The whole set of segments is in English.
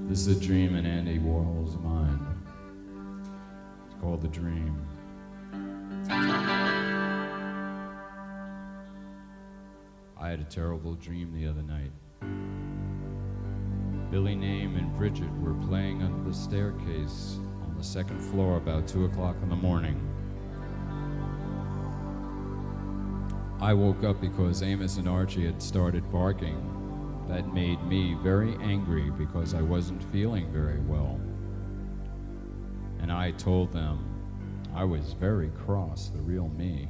This is a dream in Andy Warhol's mind. It's called The Dream. I had a terrible dream the other night. Billy Name and Bridget were playing under the staircase on the second floor about 2 o'clock in the morning. I woke up because Amos and Archie had started barking. That made me very angry because I wasn't feeling very well. And I told them I was very cross, the real me,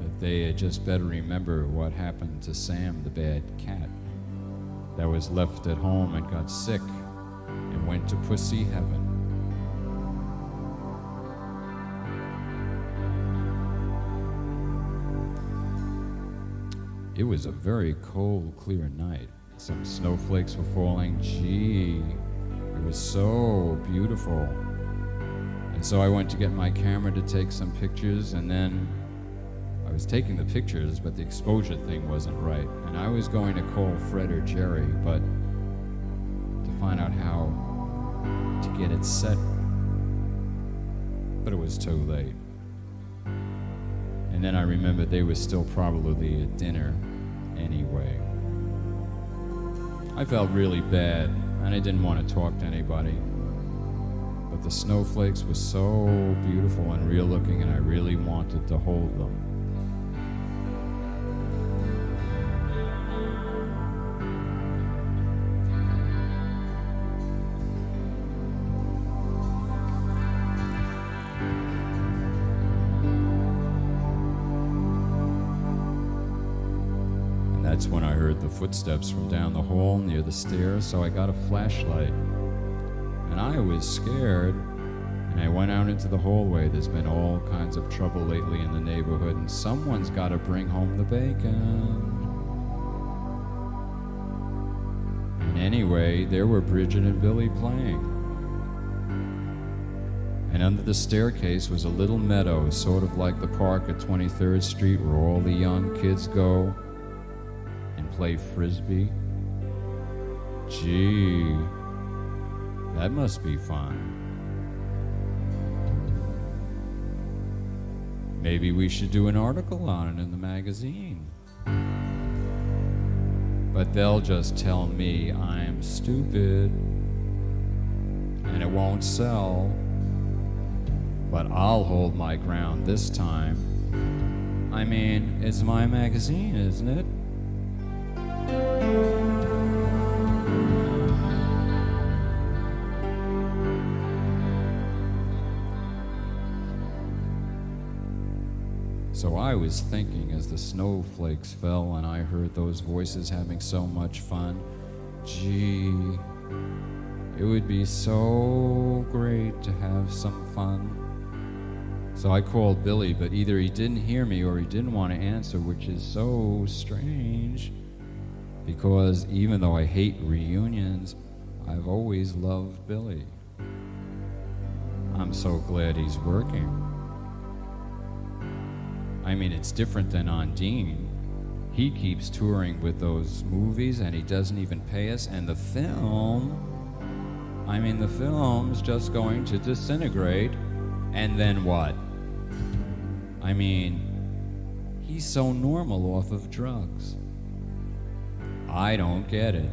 that they had just better remember what happened to Sam, the bad cat, that was left at home and got sick and went to pussy heaven. It was a very cold, clear night. Some snowflakes were falling. Gee, it was so beautiful. And so I went to get my camera to take some pictures, and then I was taking the pictures, but the exposure thing wasn't right. And I was going to call Fred or Jerry, but to find out how to get it set. But it was too late. And then I remembered they were still probably at dinner anyway. I felt really bad, and I didn't want to talk to anybody. But the snowflakes were so beautiful and real looking, and I really wanted to hold them. That's when I heard the footsteps from down the hall near the stairs, so I got a flashlight. And I was scared, and I went out into the hallway. There's been all kinds of trouble lately in the neighborhood, and someone's got to bring home the bacon. And anyway, there were Bridget and Billy playing. And under the staircase was a little meadow, sort of like the park at 23rd Street where all the young kids go play frisbee. Gee, that must be fun. Maybe we should do an article on it in the magazine. But they'll just tell me I'm stupid and it won't sell. But I'll hold my ground this time. I mean, it's my magazine, isn't it? So I was thinking as the snowflakes fell and I heard those voices having so much fun, gee, it would be so great to have some fun. So I called Billy, but either he didn't hear me or he didn't want to answer, which is so strange, because even though I hate reunions, I've always loved Billy. I'm so glad he's working. I mean, it's different than on Dean. He keeps touring with those movies and he doesn't even pay us, and the film's just going to disintegrate, and then what? I mean, he's so normal off of drugs. I don't get it.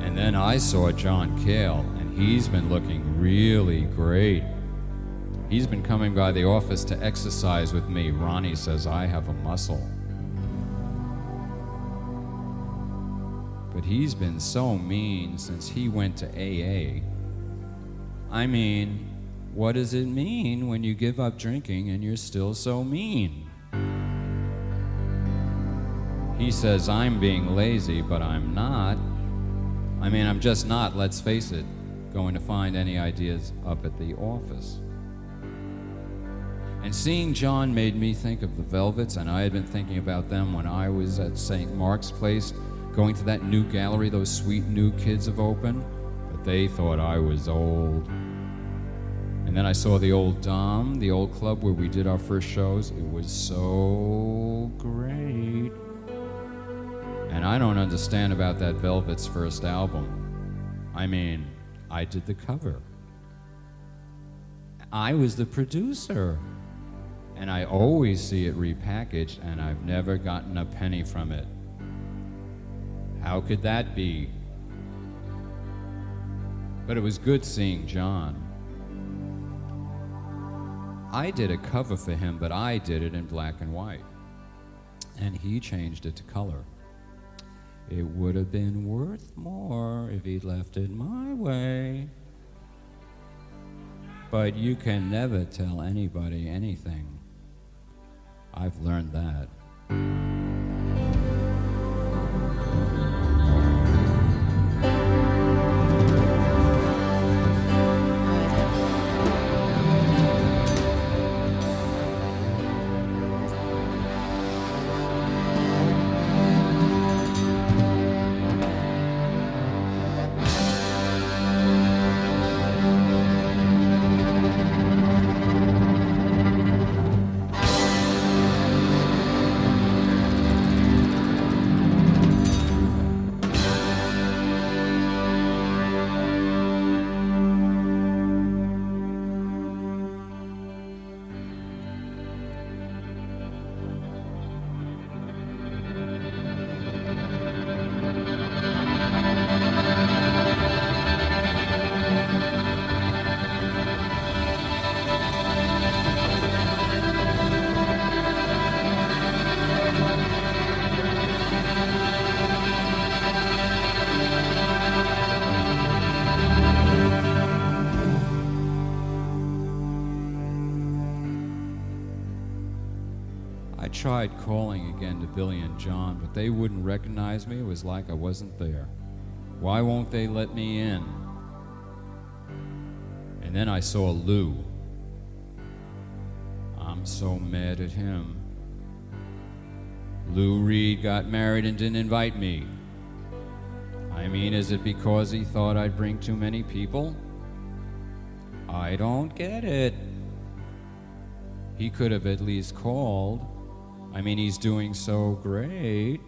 And then I saw John Cale, and he's been looking really great. He's been coming by the office to exercise with me. Ronnie says I have a muscle. But he's been so mean since he went to AA. I mean, what does it mean when you give up drinking and you're still so mean? He says I'm being lazy, but I'm not. I mean, I'm just not, let's face it, going to find any ideas up at the office. And seeing John made me think of the Velvets, and I had been thinking about them when I was at St. Mark's Place, going to that new gallery those sweet new kids have opened, but they thought I was old. And then I saw the old Dom, the old club where we did our first shows. It was so great. And I don't understand about that Velvet's first album. I mean, I did the cover. I was the producer. And I always see it repackaged, and I've never gotten a penny from it. How could that be? But it was good seeing John. I did a cover for him, but I did it in black and white. And he changed it to color. It would have been worth more if he'd left it my way. But you can never tell anybody anything. I've learned that. I tried calling again to Billy and John, but they wouldn't recognize me. It was like I wasn't there. Why won't they let me in? And then I saw Lou. I'm so mad at him. Lou Reed got married and didn't invite me. I mean, is it because he thought I'd bring too many people? I don't get it. He could have at least called. I mean, he's doing so great.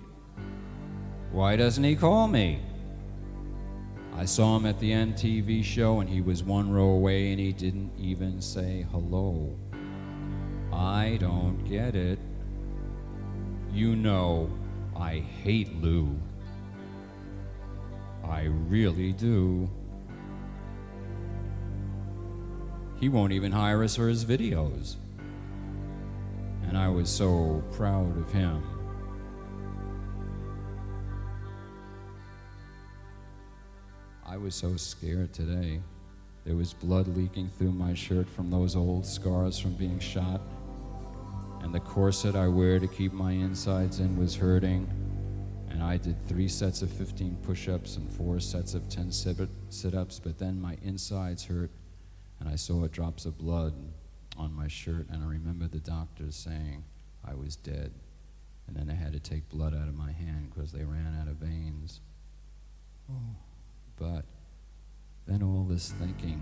Why doesn't he call me? I saw him at the MTV show and he was one row away and he didn't even say hello. I don't get it. You know, I hate Lou. I really do. He won't even hire us for his videos. And I was so proud of him. I was so scared today. There was blood leaking through my shirt from those old scars from being shot. And the corset I wear to keep my insides in was hurting. And I did 3 sets of 15 push-ups and 4 sets of 10 sit-ups, but then my insides hurt and I saw drops of blood on my shirt, and I remember the doctors saying I was dead. And then they had to take blood out of my hand because they ran out of veins. Oh, but then all this thinking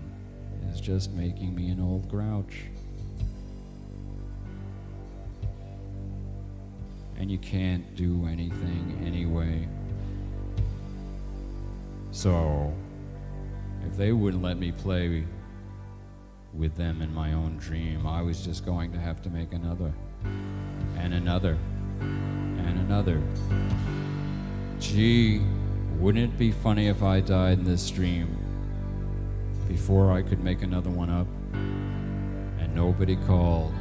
is just making me an old grouch. And you can't do anything anyway. So, if they wouldn't let me play with them in my own dream, I was just going to have to make another, and another, and another. Gee, wouldn't it be funny if I died in this dream before I could make another one up, and nobody called?